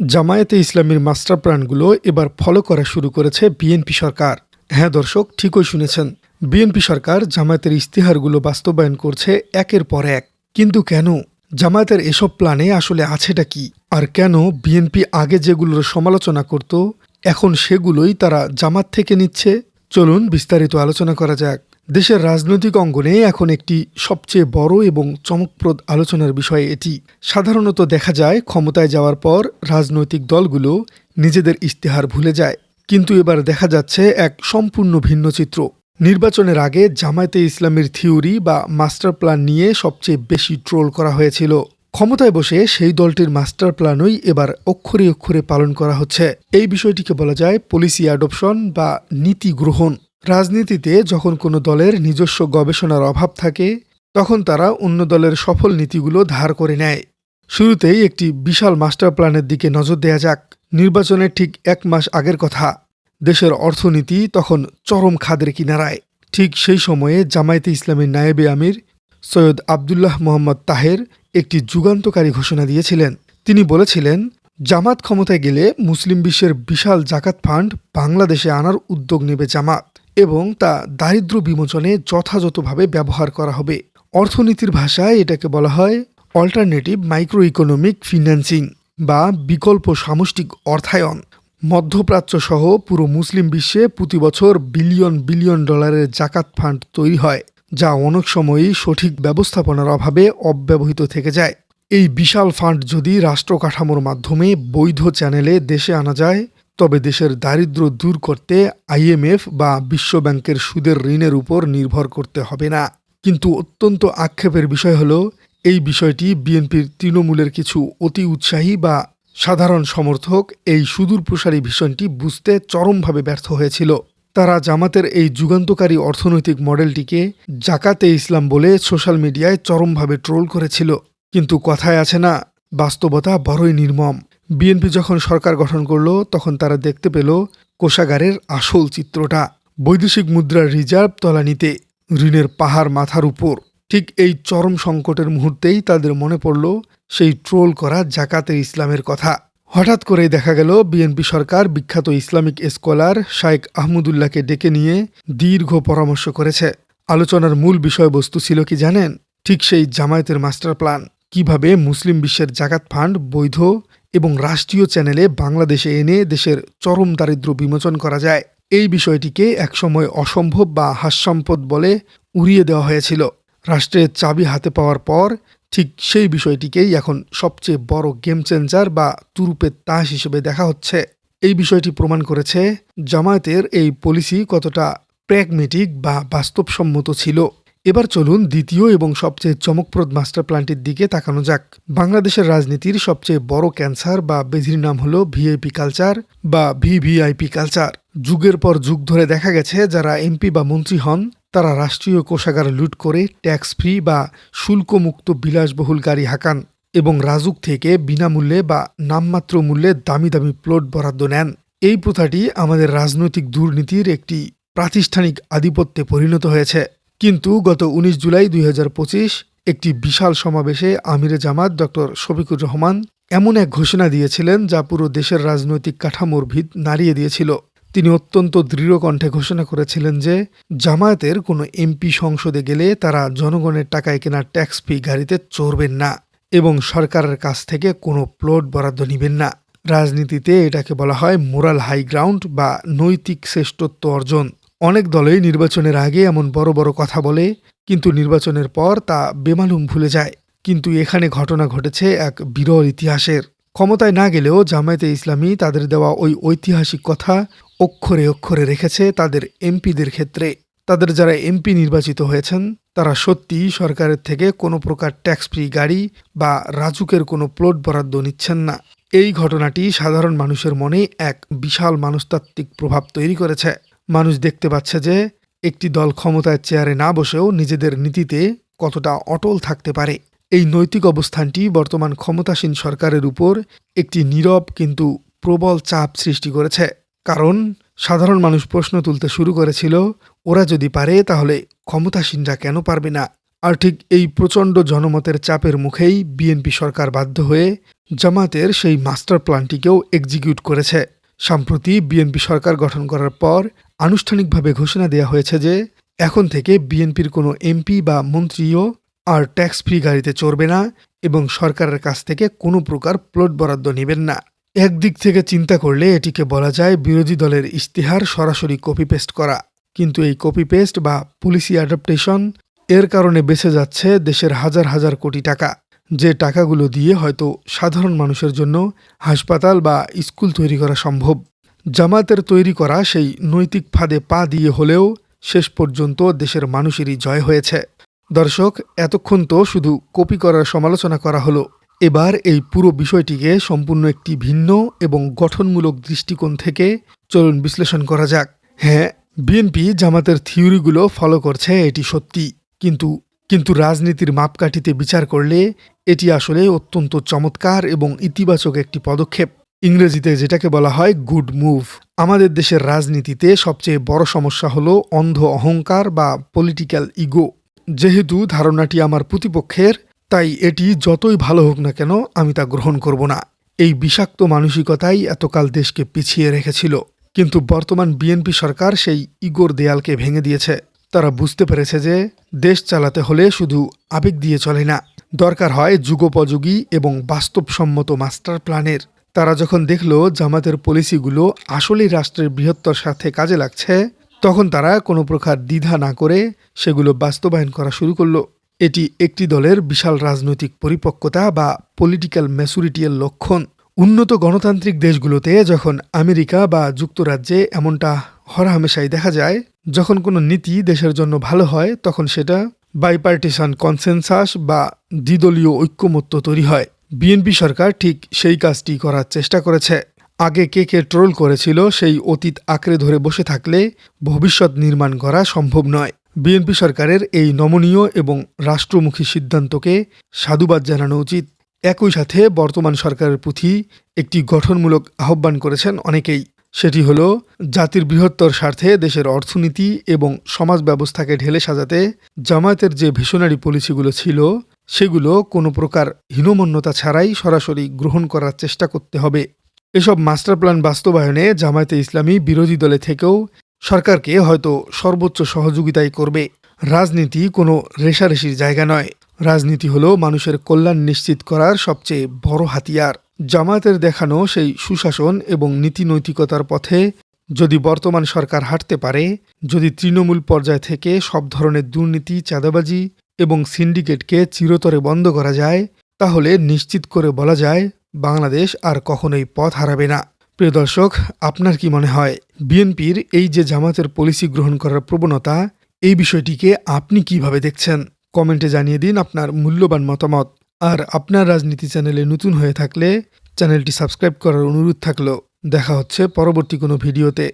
জামায়াতে ইসলামীর মাস্টার প্ল্যানগুলো এবার ফলো করা শুরু করেছে বিএনপি সরকার। হ্যাঁ দর্শক, ঠিকই শুনেছেন। বিএনপি সরকার জামায়াতের ইস্তেহারগুলো বাস্তবায়ন করছে একের পর এক। কিন্তু কেন? জামায়াতের এসব প্ল্যানে আসলে আছেটা কি? আর কেন বিএনপি আগে যেগুলোর সমালোচনা করত এখন সেগুলোই তারা জামাত থেকে নিচ্ছে? চলুন বিস্তারিত আলোচনা করা যাক। দেশের রাজনৈতিক অঙ্গনে এখন একটি সবচেয়ে বড় এবং চমকপ্রদ আলোচনার বিষয় এটি। সাধারণত দেখা যায় ক্ষমতায় যাওয়ার পর রাজনৈতিক দলগুলো নিজেদের ইস্তেহার ভুলে যায়, কিন্তু এবার দেখা যাচ্ছে এক সম্পূর্ণ ভিন্ন চিত্র। নির্বাচনের আগে জামায়াতে ইসলামীর থিওরি বা মাস্টার প্ল্যান নিয়ে সবচেয়ে বেশি ট্রোল করা হয়েছিল। ক্ষমতায় বসে সেই দলটির মাস্টার প্ল্যানই এবার অক্ষরে অক্ষরে পালন করা হচ্ছে। এই বিষয়টিকে বলা যায় পলিসি অ্যাডপশন বা নীতি গ্রহণ। রাজনীতিতে যখন কোনো দলের নিজস্ব গবেষণার অভাব থাকে তখন তারা অন্য দলের সফল নীতিগুলো ধার করে নেয়। শুরুতেই একটি বিশাল মাস্টার প্ল্যানের দিকে নজর দেয়া যাক। নির্বাচনের ঠিক 1 মাস আগের কথা। দেশের অর্থনীতি তখন চরম খাদের কিনারায়। ঠিক সেই সময়ে জামায়াতে ইসলামীর নায়েবে আমির সৈয়দ আবদুল্লাহ মোহাম্মদ তাহের একটি যুগান্তকারী ঘোষণা দিয়েছিলেন। তিনি বলেছিলেন, জামাত ক্ষমতায় গেলে মুসলিম বিশ্বের বিশাল জাকাত ফান্ড বাংলাদেশে আনার উদ্যোগ নেবে জামাত এবং তা দারিদ্র্য বিমোচনে যথাযথভাবে ব্যবহার করা হবে। অর্থনীতির ভাষায় এটাকে বলা হয় অল্টারনেটিভ মাইক্রো ইকোনমিক ফিন্যান্সিং বা বিকল্প সামষ্টিক অর্থায়ন। মধ্যপ্রাচ্য সহ পুরো মুসলিম বিশ্বে প্রতি বছর বিলিয়ন বিলিয়ন ডলারের জাকাত ফান্ড তৈরি হয়, যা অনেক সময়ই সঠিক ব্যবস্থাপনার অভাবে অব্যবহৃত থেকে যায়। এই বিশাল ফান্ড যদি রাষ্ট্র কাঠামোর মাধ্যমে বৈধ চ্যানেলে দেশে আনা যায় তবে দেশের দারিদ্র্য দূর করতে আইএমএফ বা বিশ্বব্যাংকের সুদের ঋণের উপর নির্ভর করতে হবে না। কিন্তু অত্যন্ত আক্ষেপের বিষয় হলো এই বিষয়টি বিএনপির তৃণমূলের কিছু অতি উৎসাহী বা সাধারণ সমর্থক এই সুদূরপ্রসারী ভীষণটি বুঝতে চরমভাবে ব্যর্থ হয়েছিল। তারা জামাতের এই যুগান্তকারী অর্থনৈতিক মডেলটিকে জাকাতে ইসলাম বলে সোশ্যাল মিডিয়ায় চরমভাবে ট্রোল করেছিল। কিন্তু কথায় আছে না, বাস্তবতা বড়ই নির্মম। বিএনপি যখন সরকার গঠন করল তখন তারা দেখতে পেল কোষাগারের আসল চিত্রটা। বৈদেশিক মুদ্রার রিজার্ভ তলানিতে, ঋণের পাহাড় মাথার উপর। ঠিক এই চরম সংকটের মুহূর্তেই তাদের মনে পড়ল সেই ট্রোল করা জাকাতে ইসলামের কথা। হঠাৎ করেই দেখা গেল বিএনপি সরকার বিখ্যাত ইসলামিক স্কলার শাইখ আহমদুল্লাহকে ডেকে নিয়ে দীর্ঘ পরামর্শ করেছে। আলোচনার মূল বিষয়বস্তু ছিল কি জানেন? ঠিক সেই জামায়াতের মাস্টার প্ল্যান। কিভাবে মুসলিম বিশ্বের জাকাত ফান্ড বৈধ এবং রাষ্ট্রীয় চ্যানেলে বাংলাদেশে এনে দেশের চরম দারিদ্র্য বিমোচন করা যায়। এই বিষয়টিকে একসময় অসম্ভব বা হাস্যাস্পদ বলে উড়িয়ে দেওয়া হয়েছিল। রাষ্ট্রের চাবি হাতে পাওয়ার পর ঠিক সেই বিষয়টিকেই এখন সবচেয়ে বড় গেম চেঞ্জার বা তুরুপের তাস হিসেবে দেখা হচ্ছে। এই বিষয়টি প্রমাণ করেছে জামায়াতের এই পলিসি কতটা প্র্যাগমেটিক বা বাস্তবসম্মত ছিল। এবার চলুন দ্বিতীয় এবং সবচেয়ে চমকপ্রদ মাস্টার প্ল্যানটির দিকে তাকানো যাক। বাংলাদেশের রাজনীতির সবচেয়ে বড় ক্যান্সার বা ব্যাধির নাম হলো ভিআইপি কালচার বা ভিভিআইপি কালচার। যুগের পর যুগ ধরে দেখা গেছে যারা এমপি বা মন্ত্রী হন তারা রাষ্ট্রীয় কোষাগার লুট করে ট্যাক্স ফ্রি বা শুল্কমুক্ত বিলাসবহুল গাড়ি হাঁকান এবং রাজুক থেকে বিনামূল্যে বা নামমাত্র মূল্যে দামি দামি প্লট বরাদ্দ নেন। এই প্রথাটি আমাদের রাজনৈতিক দুর্নীতির একটি প্রাতিষ্ঠানিক আধিপত্যে পরিণত হয়েছে। কিন্তু গত 19 জুলাই 2025 একটি বিশাল সমাবেশে আমিরে জামাত ডক্টর শফিকুর রহমান এমন এক ঘোষণা দিয়েছিলেন যা পুরো দেশের রাজনৈতিক কাঠামোর ভিত নাড়িয়ে দিয়েছিল। তিনি অত্যন্ত দৃঢ় কণ্ঠে ঘোষণা করেছিলেন যে জামায়াতের কোনো এমপি সংসদে গেলে তারা জনগণের টাকায় কেনা ট্যাক্স ফ্রি গাড়িতে চড়বেন না এবং সরকারের কাছ থেকে কোনো প্লট বরাদ্দ নেবেন না। রাজনীতিতে এটাকে বলা হয় মোরাল হাই গ্রাউন্ড বা নৈতিক শ্রেষ্ঠত্ব অর্জন। অনেক দলই নির্বাচনের আগে এমন বড় বড় কথা বলে, কিন্তু নির্বাচনের পর তা বেমালুম ভুলে যায়। কিন্তু এখানে ঘটনা ঘটেছে এক বিরল ইতিহাসের। ক্ষমতায় না গেলেও জামায়াতে ইসলামী তাদের দেওয়া ওই ঐতিহাসিক কথা অক্ষরে অক্ষরে রেখেছে তাদের এমপিদের ক্ষেত্রে। তাদের যারা এমপি নির্বাচিত হয়েছেন তারা সত্যিই সরকারের থেকে কোনো প্রকার ট্যাক্স ফ্রি গাড়ি বা রাজুকের কোনো প্লট বরাদ্দ নিচ্ছেন না। এই ঘটনাটি সাধারণ মানুষের মনে এক বিশাল মনস্তাত্ত্বিক প্রভাব তৈরি করেছে। মানুষ দেখতে পাচ্ছে যে একটি দল ক্ষমতায় চেয়ারে না বসেও নিজেদের নীতিতে কতটা অটল থাকতে পারে। এই নৈতিক অবস্থানটি বর্তমান ক্ষমতাসীন সরকারের উপর একটি নীরব কিন্তু প্রবল চাপ সৃষ্টি করেছে। কারণ সাধারণ মানুষ প্রশ্ন তুলতে শুরু করেছিল, ওরা যদি পারে তাহলে ক্ষমতাসীনরা কেন পারবে না? আর ঠিক এই প্রচণ্ড জনমতের চাপের মুখেই বিএনপি সরকার বাধ্য হয়ে জামাতের সেই মাস্টার প্ল্যানটিকেও এক্সিকিউট করেছে। সম্প্রতি বিএনপি সরকার গঠন করার পর আনুষ্ঠানিকভাবে ঘোষণা দেওয়া হয়েছে যে এখন থেকে বিএনপির কোনো এমপি বা মন্ত্রীও আর ট্যাক্স ফ্রি গাড়িতে চড়বে না এবং সরকারের কাছ থেকে কোনো প্রকার প্লট বরাদ্দ নেবেন না। একদিক থেকে চিন্তা করলে এটিকে বলা যায় বিরোধী দলের ইশতেহার সরাসরি কপি পেস্ট করা। কিন্তু এই কপি পেস্ট বা পলিসি অ্যাডাপ্টেশন এর কারণে বেঁচে যাচ্ছে দেশের হাজার হাজার কোটি টাকা, যে টাকাগুলো দিয়ে হয়তো সাধারণ মানুষের জন্য হাসপাতাল বা স্কুল তৈরি করা সম্ভব। জামাতের তৈরি করা সেই নৈতিক ফাঁদে পা দিয়ে হলেও শেষ পর্যন্ত দেশের মানুষেরই জয় হয়েছে। দর্শক, এতক্ষণ তো শুধু কপি করার সমালোচনা করা হলো, এবার এই পুরো বিষয়টিকে সম্পূর্ণ একটি ভিন্ন এবং গঠনমূলক দৃষ্টিকোণ থেকে চলুন বিশ্লেষণ করা যাক। হ্যাঁ, বিএনপি জামাতের থিওরিগুলো ফলো করছে, এটি সত্যি, কিন্তু রাজনীতির মাপকাঠিতে বিচার করলে এটি আসলে অত্যন্ত চমৎকার এবং ইতিবাচক একটি পদক্ষেপ। ইংরেজিতে যেটাকে বলা হয় গুড মুভ। আমাদের দেশের রাজনীতিতে সবচেয়ে বড় সমস্যা হলো অন্ধ অহংকার বা পলিটিক্যাল ইগো। যেহেতু ধারণাটি আমার প্রতিপক্ষের, তাই এটি যতই ভালো হোক না কেন আমি তা গ্রহণ করব না। এই বিষাক্ত মানসিকতাই এতকাল দেশকে পিছিয়ে রেখেছিল। কিন্তু বর্তমান বিএনপি সরকার সেই ইগোর দেয়ালকে ভেঙে দিয়েছে। তারা বুঝতে পেরেছে যে দেশ চালাতে হলে শুধু আবেগ দিয়ে চলে না, দরকার হয় যুগোপযোগী এবং বাস্তবসম্মত মাস্টার প্ল্যানের। তারা যখন দেখল জামাতের পলিসিগুলো আসলেই রাষ্ট্রের বৃহত্তর স্বার্থে কাজে লাগছে, তখন তারা কোনো প্রকার দ্বিধা না করে সেগুলো বাস্তবায়ন করা শুরু করলো। এটি একটি দলের বিশাল রাজনৈতিক পরিপক্কতা বা পলিটিক্যাল ম্যাচুরিটির লক্ষণ। উন্নত গণতান্ত্রিক দেশগুলোতে যখন আমেরিকা বা যুক্তরাজ্যে এমনটা হরহামেশাই দেখা যায়, যখন কোনো নীতি দেশের জন্য ভালো হয় তখন সেটা বাইপার্টিসান কনসেনসাস বা দ্বিদলীয় ঐক্যমত্য তৈরি হয়। বিএনপি সরকার ঠিক সেই কাজটি করার চেষ্টা করেছে। আগে কে কে ট্রোল করেছিল সেই অতীত আঁকড়ে ধরে বসে থাকলে ভবিষ্যৎ নির্মাণ করা সম্ভব নয়। বিএনপি সরকারের এই নমনীয় এবং রাষ্ট্রমুখী সিদ্ধান্তকে সাধুবাদ জানানো উচিত। একই সাথে বর্তমান সরকারের প্রতি একটি গঠনমূলক আহ্বান করেছেন অনেকেই। সেটি হলো জাতির বৃহত্তর স্বার্থে দেশের অর্থনীতি এবং সমাজ ব্যবস্থাকে ঢেলে সাজাতে জামায়াতের যে ভিশনারি পলিসিগুলো ছিল সেগুলো কোনো প্রকার হীনমন্যতা ছাড়াই সরাসরি গ্রহণ করার চেষ্টা করতে হবে। এসব মাস্টার প্ল্যান বাস্তবায়নে জামায়াতে ইসলামী বিরোধী দলে থেকেও সরকারকে হয়তো সর্বোচ্চ সহযোগিতাই করবে। রাজনীতি কোনো রেষারেষির জায়গা নয়। রাজনীতি হলো মানুষের কল্যাণ নিশ্চিত করার সবচেয়ে বড় হাতিয়ার। জামায়াতের দেখানো সেই সুশাসন এবং নীতি নৈতিকতার পথে যদি বর্তমান সরকার হাঁটতে পারে, যদি তৃণমূল পর্যায় থেকে সব ধরনের দুর্নীতি, চাঁদাবাজি এবং সিন্ডিকেটকে চিরতরে বন্ধ করা যায়, তাহলে নিশ্চিত করে বলা যায় বাংলাদেশ আর কখনোই পথ হারাবে না। প্রিয় দর্শক, আপনার কি মনে হয় বিএনপির এই যে জামাতের পলিসি গ্রহণ করার প্রবণতা, এই বিষয়টিকে আপনি কিভাবে দেখছেন? কমেন্টে জানিয়ে দিন আপনার মূল্যবান মতামত। আর আপনার রাজনীতি চ্যানেলে নতুন হয়ে থাকলে চ্যানেলটি সাবস্ক্রাইব করার অনুরোধ থাকলো। দেখা হচ্ছে পরবর্তী কোনো ভিডিওতে।